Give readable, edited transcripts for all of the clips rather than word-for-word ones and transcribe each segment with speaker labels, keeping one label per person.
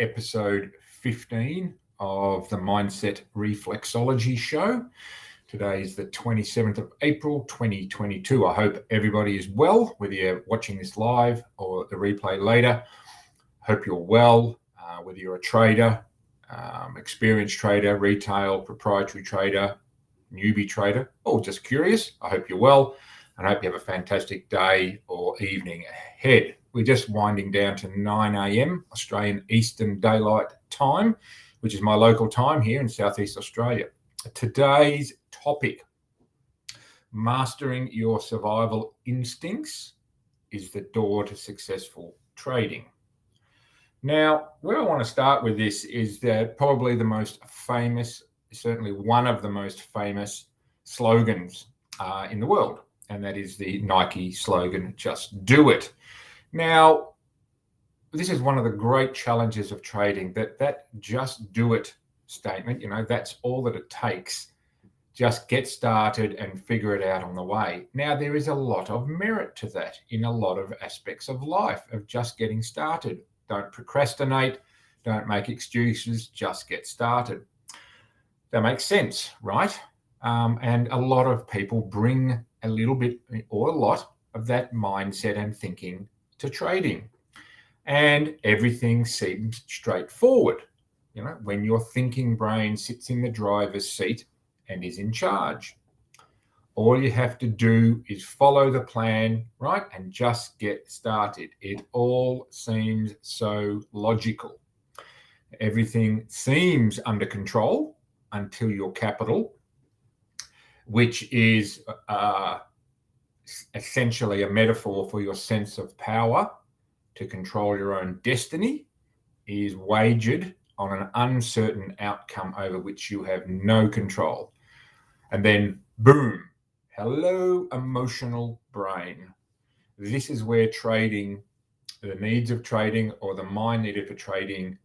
Speaker 1: episode 15 of the Mindset Reflexology Show. Today is the 27th of April, 2022. I hope everybody is well, whether you're watching this live or the replay later. Hope you're well, whether you're a trader, experienced trader, retail, proprietary trader, newbie trader, or just curious. I hope you're well, and I hope you have a fantastic day or evening ahead. We're just winding down to 9 a.m. Australian Eastern Daylight Time, which is my local time here in Southeast Australia. Today's topic, mastering your survival instincts is the door to successful trading. Now, where I want to start with this is that probably the most famous, certainly one of the most famous slogans in the world, and that is the Nike slogan, "Just do it." Now, this is one of the great challenges of trading, that just do it statement, that's all that it takes. Just get started and figure it out on the way. Now, there is a lot of merit to that in a lot of aspects of life, of just getting started. Don't procrastinate, don't make excuses, just get started. That makes sense, right? And a lot of people bring a little bit or a lot of that mindset and thinking to trading. And everything seems straightforward. When your thinking brain sits in the driver's seat and is in charge, all you have to do is follow the plan, right? And just get started. It all seems so logical. Everything seems under control until your capital, which is essentially a metaphor for your sense of power to control your own destiny, is wagered on an uncertain outcome over which you have no control. And then, boom, hello, emotional brain. This is where trading, the needs of trading or the mind needed for trading,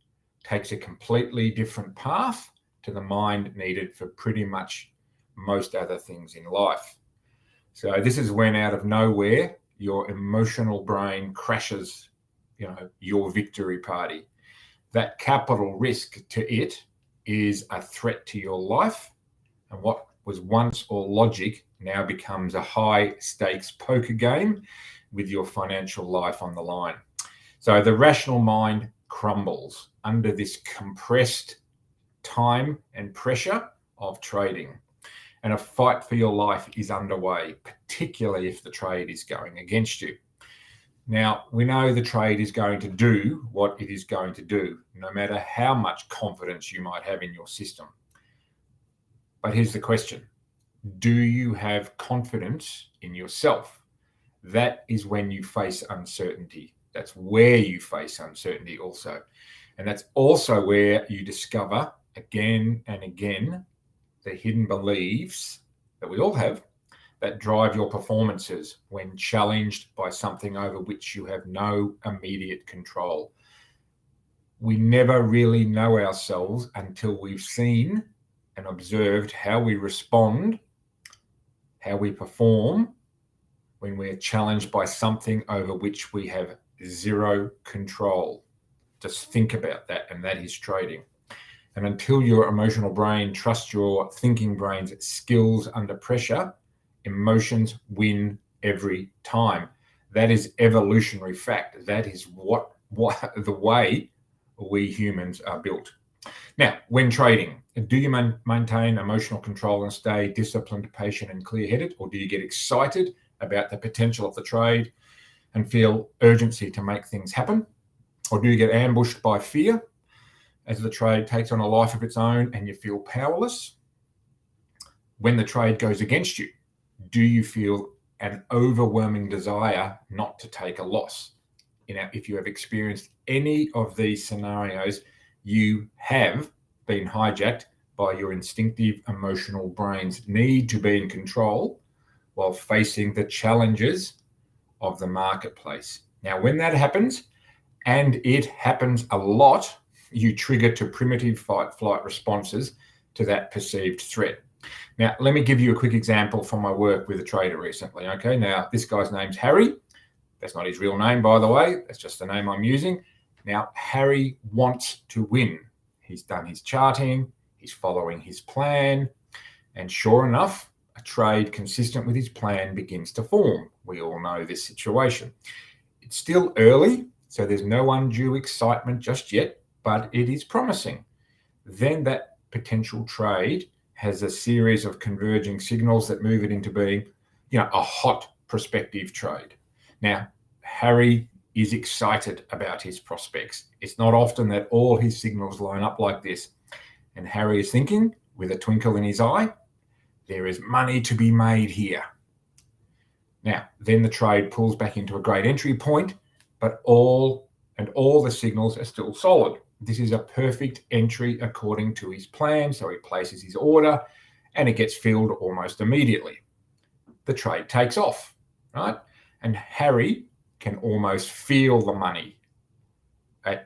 Speaker 1: takes a completely different path to the mind needed for pretty much most other things in life. So this is when out of nowhere, your emotional brain crashes, your victory party. That capital risk to it is a threat to your life. And what was once all logic now becomes a high stakes poker game with your financial life on the line. So the rational mind crumbles under this compressed time and pressure of trading. And a fight for your life is underway, particularly if the trade is going against you. Now, we know the trade is going to do what it is going to do, no matter how much confidence you might have in your system. But here's the question. Do you have confidence in yourself? That is when you face uncertainty. That's where you face uncertainty also. And that's also where you discover again and again the hidden beliefs that we all have that drive your performances when challenged by something over which you have no immediate control. We never really know ourselves until we've seen and observed how we respond, how we perform when we're challenged by something over which we have zero control. Just think about that, and that is trading. And until your emotional brain trusts your thinking brain's skills under pressure, emotions win every time. That is evolutionary fact. That is what the way we humans are built. Now, when trading, do you maintain emotional control and stay disciplined, patient, and clear-headed, or do you get excited about the potential of the trade and feel urgency to make things happen? Or do you get ambushed by fear as the trade takes on a life of its own and you feel powerless? When the trade goes against you, do you feel an overwhelming desire not to take a loss? If you have experienced any of these scenarios, you have been hijacked by your instinctive emotional brain's need to be in control while facing the challenges of the marketplace. Now, when that happens, and it happens a lot, you trigger to primitive fight-flight responses to that perceived threat. Now, let me give you a quick example from my work with a trader recently. Okay, now this guy's name's Harry. That's not his real name, by the way. That's just the name I'm using. Now, Harry wants to win. He's done his charting, he's following his plan, and sure enough, a trade consistent with his plan begins to form. We all know this situation. It's still early, so there's no undue excitement just yet, but it is promising. Then that potential trade has a series of converging signals that move it into being, a hot prospective trade. Now, Harry is excited about his prospects. It's not often that all his signals line up like this. And Harry is thinking, with a twinkle in his eye, there is money to be made here. Now, then the trade pulls back into a great entry point, but all the signals are still solid. This is a perfect entry according to his plan. So he places his order and it gets filled almost immediately. The trade takes off, right? And Harry can almost feel the money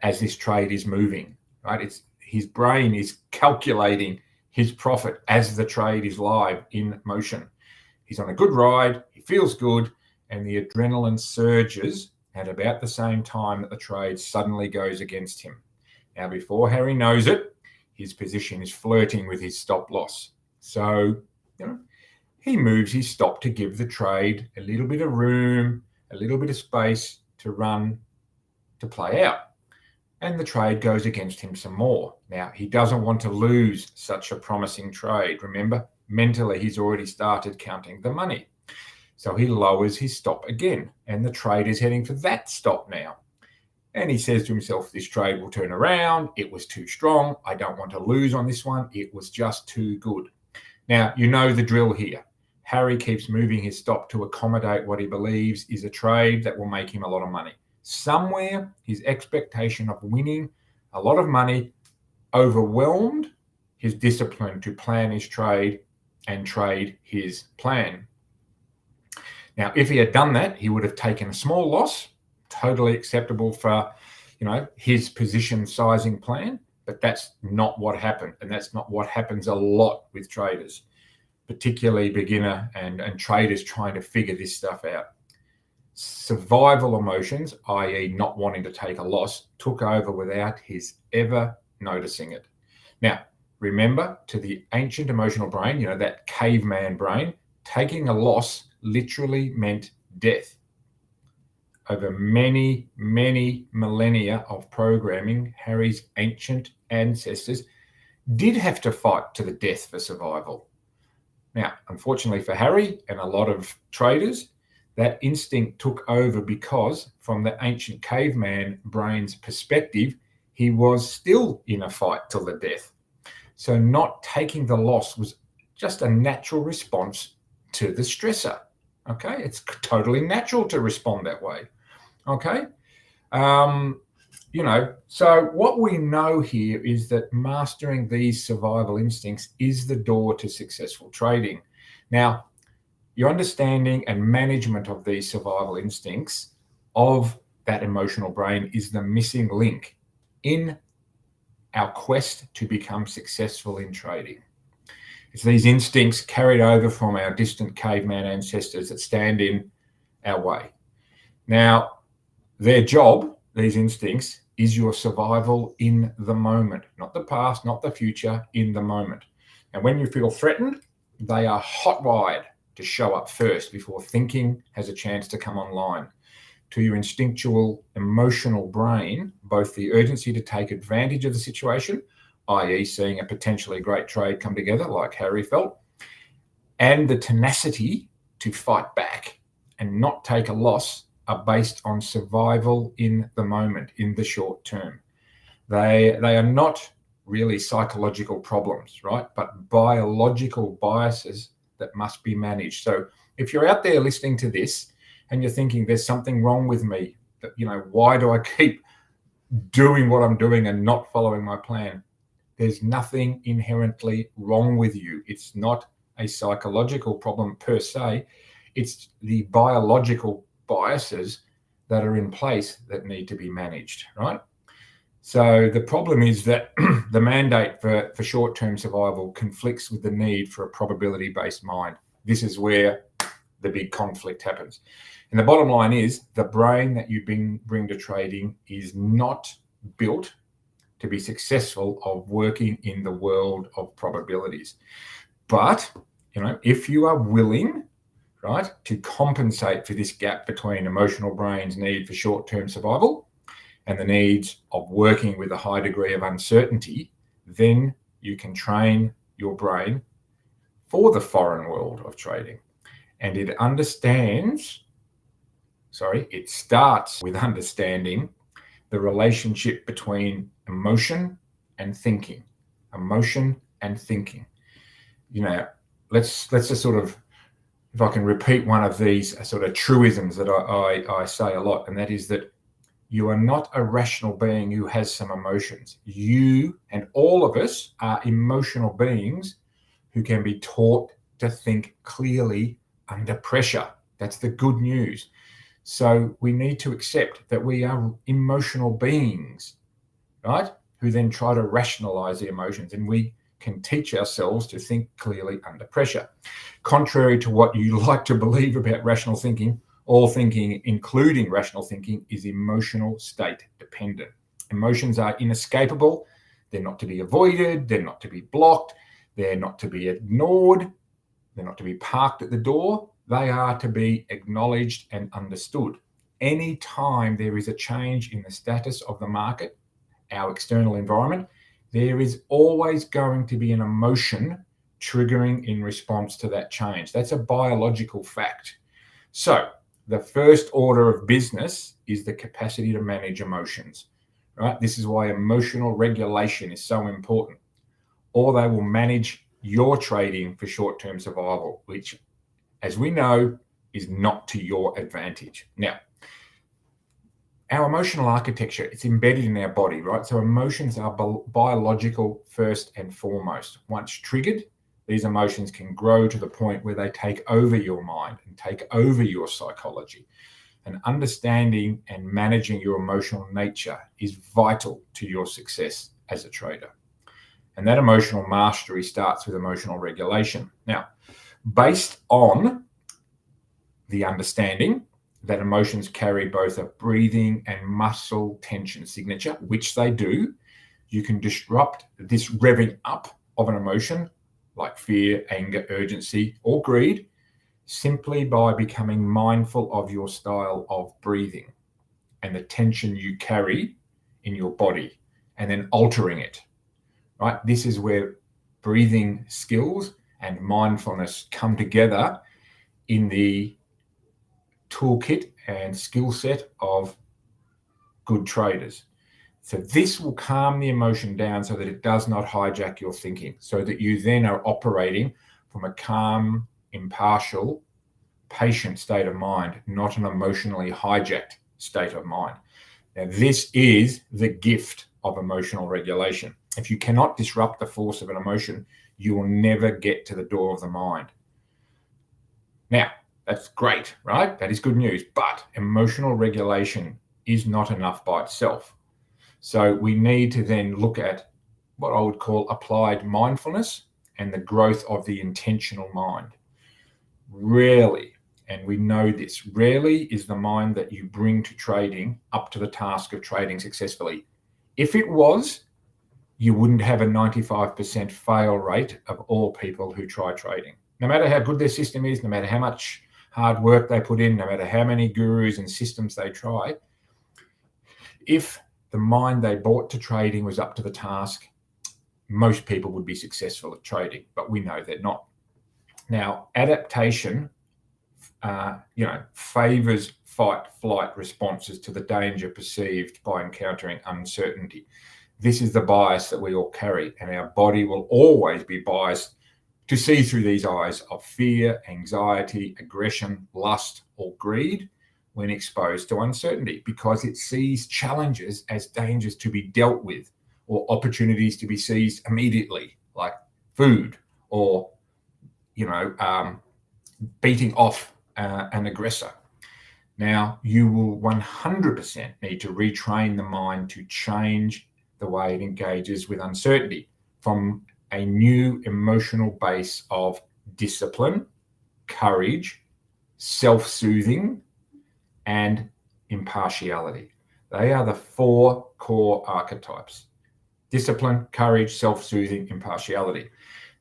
Speaker 1: as this trade is moving, right? His brain is calculating his profit as the trade is live in motion. He's on a good ride, he feels good, and the adrenaline surges at about the same time that the trade suddenly goes against him. Now, before Harry knows it, his position is flirting with his stop loss. So, he moves his stop to give the trade a little bit of room, a little bit of space to run, to play out. And the trade goes against him some more. Now, he doesn't want to lose such a promising trade. Remember, mentally, he's already started counting the money. So he lowers his stop again, and the trade is heading for that stop now. And he says to himself, this trade will turn around. It was too strong. I don't want to lose on this one. It was just too good. Now, you know the drill here. Harry keeps moving his stop to accommodate what he believes is a trade that will make him a lot of money. Somewhere, his expectation of winning a lot of money overwhelmed his discipline to plan his trade and trade his plan. Now, if he had done that, he would have taken a small loss, totally acceptable for, his position sizing plan, but that's not what happened. And that's not what happens a lot with traders, particularly beginner and traders trying to figure this stuff out. Survival emotions, i.e. not wanting to take a loss, took over without his ever noticing it. Now, remember, to the ancient emotional brain, that caveman brain, taking a loss literally meant death. Over many, many millennia of programming, Harry's ancient ancestors did have to fight to the death for survival. Now, unfortunately for Harry and a lot of traders, that instinct took over because, from the ancient caveman brain's perspective, he was still in a fight till the death. So not taking the loss was just a natural response to the stressor. Okay, it's totally natural to respond that way. Okay, so what we know here is that mastering these survival instincts is the door to successful trading. Now, your understanding and management of these survival instincts of that emotional brain is the missing link in our quest to become successful in trading. It's these instincts carried over from our distant caveman ancestors that stand in our way. Now, their job, these instincts, is your survival in the moment, not the past, not the future, in the moment. And when you feel threatened, they are hot-wired to show up first before thinking has a chance to come online. To your instinctual, emotional brain, both the urgency to take advantage of the situation, i.e. seeing a potentially great trade come together like Harry felt, and the tenacity to fight back and not take a loss are based on survival in the moment, in the short term. They are not really psychological problems, right? But biological biases that must be managed. So if you're out there listening to this and you're thinking there's something wrong with me, why do I keep doing what I'm doing and not following my plan? There's nothing inherently wrong with you. It's not a psychological problem per se. It's the biological biases that are in place that need to be managed, right? So the problem is that the mandate for short-term survival conflicts with the need for a probability-based mind. This is where the big conflict happens. And the bottom line is the brain that you bring to trading is not built to be successful of working in the world of probabilities. But, if you are willing, right, to compensate for this gap between emotional brain's need for short-term survival and the needs of working with a high degree of uncertainty, then you can train your brain for the foreign world of trading. And it starts with understanding the relationship between emotion and thinking. Emotion and thinking. Let's just sort of, if I can repeat one of these sort of truisms that I say a lot, and that is that you are not a rational being who has some emotions. You and all of us are emotional beings who can be taught to think clearly under pressure. That's the good news. So we need to accept that we are emotional beings, right? Who then try to rationalize the emotions, and we can teach ourselves to think clearly under pressure. Contrary to what you like to believe about rational thinking, all thinking, including rational thinking, is emotional state dependent. Emotions are inescapable. They're not to be avoided. They're not to be blocked. They're not to be ignored. They're not to be parked at the door. They are to be acknowledged and understood. Any time there is a change in the status of the market, our external environment, there is always going to be an emotion triggering in response to that change. That's a biological fact. So the first order of business is the capacity to manage emotions, right? This is why emotional regulation is so important, or they will manage your trading for short-term survival, which, as we know, is not to your advantage. Now, our emotional architecture, it's embedded in our body, right? So emotions are biological first and foremost. Once triggered, these emotions can grow to the point where they take over your mind and take over your psychology. And understanding and managing your emotional nature is vital to your success as a trader. And that emotional mastery starts with emotional regulation. Now, based on the understanding that emotions carry both a breathing and muscle tension signature, which they do, you can disrupt this revving up of an emotion like fear, anger, urgency, or greed simply by becoming mindful of your style of breathing and the tension you carry in your body, and then altering it, right? This is where breathing skills and mindfulness come together in the toolkit and skill set of good traders. So this will calm the emotion down so that it does not hijack your thinking, so that you then are operating from a calm, impartial, patient state of mind, not an emotionally hijacked state of mind. Now, this is the gift of emotional regulation. If you cannot disrupt the force of an emotion, you will never get to the door of the mind. Now, that's great, right? That is good news. But emotional regulation is not enough by itself. So we need to then look at what I would call applied mindfulness and the growth of the intentional mind. Rarely, and we know this, rarely is the mind that you bring to trading up to the task of trading successfully. If it was, you wouldn't have a 95% fail rate of all people who try trading. No matter how good their system is, no matter how much hard work they put in, no matter how many gurus and systems they try, if the mind they brought to trading was up to the task, most people would be successful at trading, but we know they're not. Now, adaptation, favors fight-flight responses to the danger perceived by encountering uncertainty. This is the bias that we all carry, and our body will always be biased to see through these eyes of fear, anxiety, aggression, lust, or greed when exposed to uncertainty, because it sees challenges as dangers to be dealt with or opportunities to be seized immediately, like food or, beating off an aggressor. Now, you will 100% need to retrain the mind to change the way it engages with uncertainty from a new emotional base of discipline, courage, self-soothing, and impartiality. They are the 4 core archetypes: discipline, courage, self-soothing, impartiality.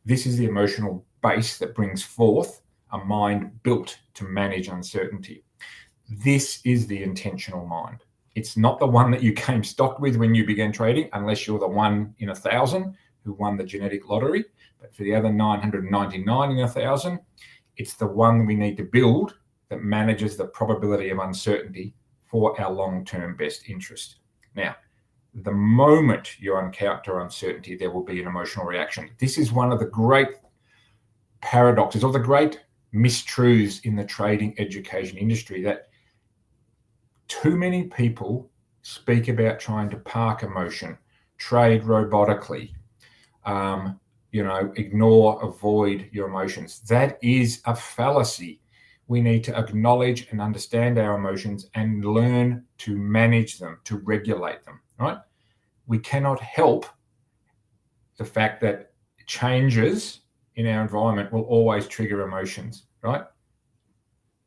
Speaker 1: This is the emotional base that brings forth a mind built to manage uncertainty. This is the intentional mind. It's not the one that you came stocked with when you began trading, unless you're the 1 in 1,000 who won the genetic lottery. But for the other 999 in 1,000, it's the one we need to build that manages the probability of uncertainty for our long-term best interest. Now, the moment you encounter uncertainty, there will be an emotional reaction. This is one of the great paradoxes or the great mistruths in the trading education industry, that too many people speak about trying to park emotion, trade robotically, ignore, avoid your emotions. That is a fallacy. We need to acknowledge and understand our emotions and learn to manage them, to regulate them, right? We cannot help the fact that changes in our environment will always trigger emotions, right?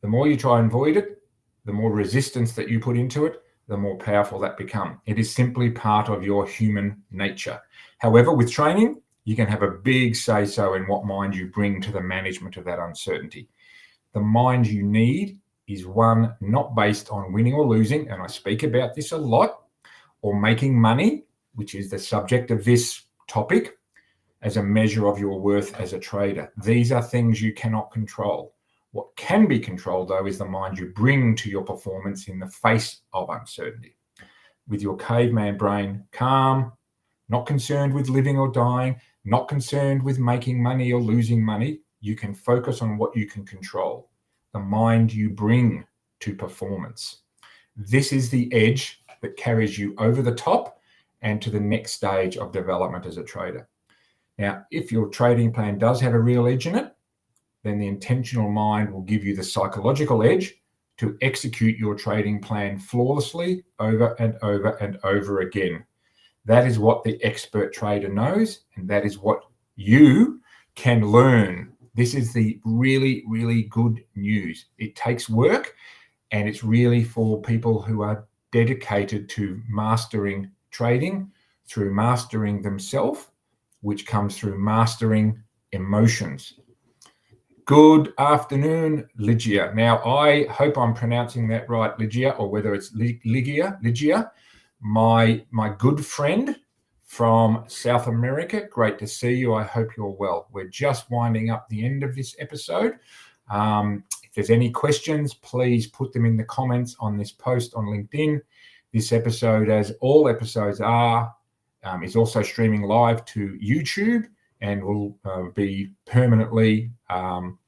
Speaker 1: The more you try and avoid it, the more resistance that you put into it, the more powerful that becomes. It is simply part of your human nature. However, with training, you can have a big say-so in what mind you bring to the management of that uncertainty. The mind you need is one not based on winning or losing, and I speak about this a lot, or making money, which is the subject of this topic, as a measure of your worth as a trader. These are things you cannot control. What can be controlled, though, is the mind you bring to your performance in the face of uncertainty. With your caveman brain calm, not concerned with living or dying, not concerned with making money or losing money, you can focus on what you can control, the mind you bring to performance. This is the edge that carries you over the top and to the next stage of development as a trader. Now, if your trading plan does have a real edge in it, then the intentional mind will give you the psychological edge to execute your trading plan flawlessly over and over and over again. That is what the expert trader knows, and that is what you can learn. This is the really, really good news. It takes work, and it's really for people who are dedicated to mastering trading through mastering themselves, which comes through mastering emotions. Good afternoon, Lygia. Now, I hope I'm pronouncing that right, Lygia, or whether it's Lygia, my good friend from South America. Great to see you. I hope you're well. We're just winding up the end of this episode. If there's any questions, please put them in the comments on this post on LinkedIn. This episode, as all episodes are, is also streaming live to YouTube and will be permanently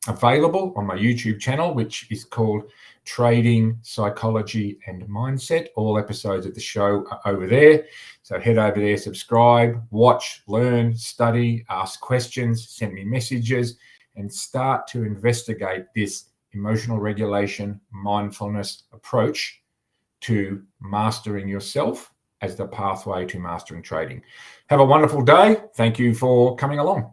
Speaker 1: available on my YouTube channel, which is called Trading, Psychology and Mindset. All episodes of the show are over there. So head over there, subscribe, watch, learn, study, ask questions, send me messages, and start to investigate this emotional regulation, mindfulness approach to mastering yourself as the pathway to mastering trading. Have a wonderful day. Thank you for coming along.